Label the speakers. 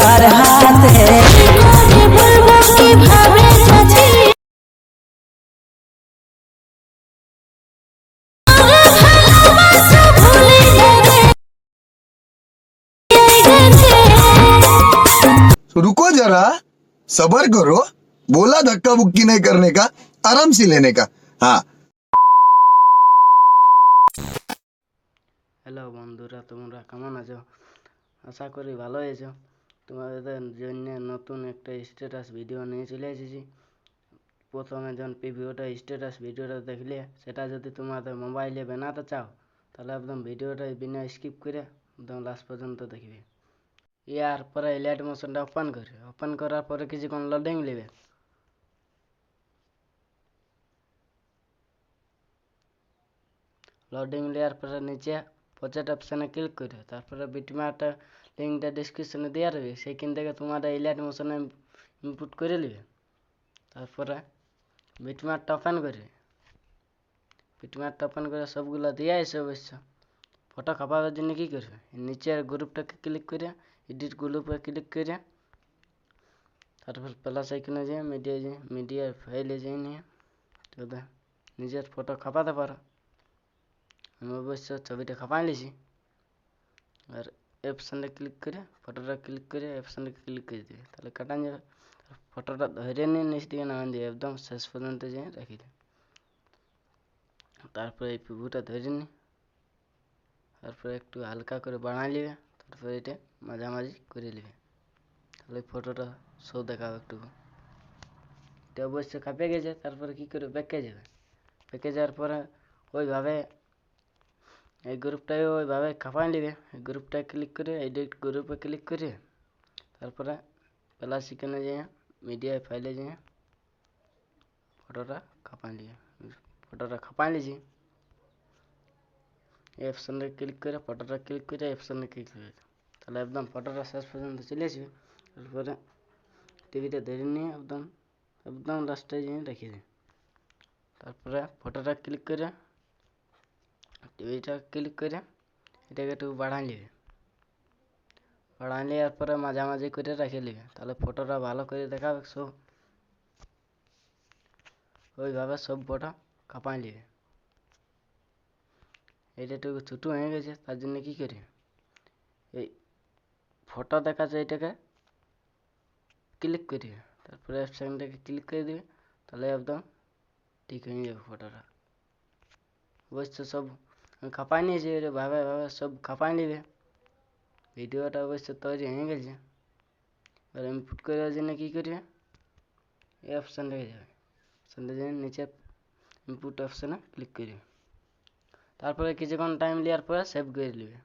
Speaker 1: তার হাতে। বলবো কিভাবে যাচ্ছি
Speaker 2: रुको जरा, सबर करो। बोला धक्का बुक्की नहीं करने का, आराम से लेने का। हाँ।
Speaker 3: হ্যালো বন্ধুরা, তোমরা কেমন আছো? আশা করি ভালো আছো। তোমাদের জন্য নতুন একটা স্ট্যাটাস ভিডিও নিয়ে চলে এসেছি। প্রথমে যখন স্ট্যাটাস ভিডিওটা দেখলে, সেটা যদি তোমাদের মোবাইলে বানাতে চাও, তাহলে একদম ভিডিওটা বিনা স্কিপ করে একদম লাস্ট পর্যন্ত দেখবে। ইয়ার পরে লাইট মোশনটা ওপেন করার পরে কিছুক্ষণ লোডিং নেবে। লোডিং নেওয়ার পরে নিচে প্রজেক্ট অপশানে ক্লিক করে, তারপরে বিটম্যাপটা লিঙ্কটা ডিসক্রিপশনে দেওয়া রয়েছে, সেইখান থেকে তোমাদের লাইট মোশনে ইনপুট করে নেবে। তারপরে বিটম্যাপটা ওপেন করে সবগুলো দিয়ে আসে। অবশ্য ফটো খাপাবার জন্য কী করবে, নিচের গ্রুপটাকে ক্লিক করে এডিট গ্রুপে ক্লিক করে, তারপর প্লাস আইকনে যেয়ে মিডিয়া ফাইলে যেয়ে নিয়ে নিজের ফটো খাপাতে পারো। আমি অবশ্য ছবিটা খাপাই নিয়েছি। আর অপশানটা ক্লিক করে ফটোটা ক্লিক করে অপশানটা ক্লিক করে দিবে, তাহলে কাটান যাবে। ফটোটা ধরে নিয়ে নিচ দিকে নামান দিয়ে একদম শেষ পর্যন্ত যেয়ে রেখে দিই। তারপরে এই পিভুটা ধরে নিই, তারপরে একটু হালকা করে বাড়াই নেবে, তারপরে এটা মাঝামাঝি করে নেবে, তাহলে ফটোটা শো দেখাবে একটু। এটা অবশ্য কাঁপে গেছে। তারপরে কী করে ব্যাকে যাওয়ার পরে ওইভাবে এই গ্রুপটাই ওইভাবে খাপাই নেবে। এই গ্রুপটায় ক্লিক করে এডিট গ্রুপে ক্লিক করে, তারপরে প্লাস এখানে যেয়ে মিডিয়া ফাইলে যেয়ে ফটোটা খাপাই নিয়ে নিয়েছি। এই অপশানে ক্লিক করে ফটোটা ক্লিক করে অপশানে ক্লিক করে, তাহলে একদম ফটোটা শেষ পর্যন্ত চলে আসবে। তারপরে টিভিটা ধরে নিয়ে একদম লাস্টে যেয়ে রেখে দিই। তারপরে ফটোটা ক্লিক করে টিভিটা ক্লিক করে এটাকে একটু বাড়াই নেওয়ার পরে মাঝামাঝি করে রেখে নেবে, তাহলে ফটোটা ভালো করে দেখাবে। ওইভাবে সব ফটো কাঁপাই নেবে। এটা একটু ছোটো হয়ে গেছে, তার জন্য কী করি, এই ফটো দেখাচ্ছে এটাকে ক্লিক করি, তারপরে অপশানটাকে ক্লিক করে দিবে, তাহলে একদম ঠিক হয়ে যাবে ফটোটা। অবশ্য সব আমি খাপাই নিয়েছি, ভাবে সব খাপাই নেবে। ভিডিওটা অবশ্য তৈরি হয়ে গেছে। এবার ইনপুট করার জন্য কী করবে, এই অপশানটাকে যাবে, নিচে ইনপুট অপশানে ক্লিক করবে, তারপরে কিছুক্ষণ টাইম নেওয়ার পরে সেভ করে নেবে।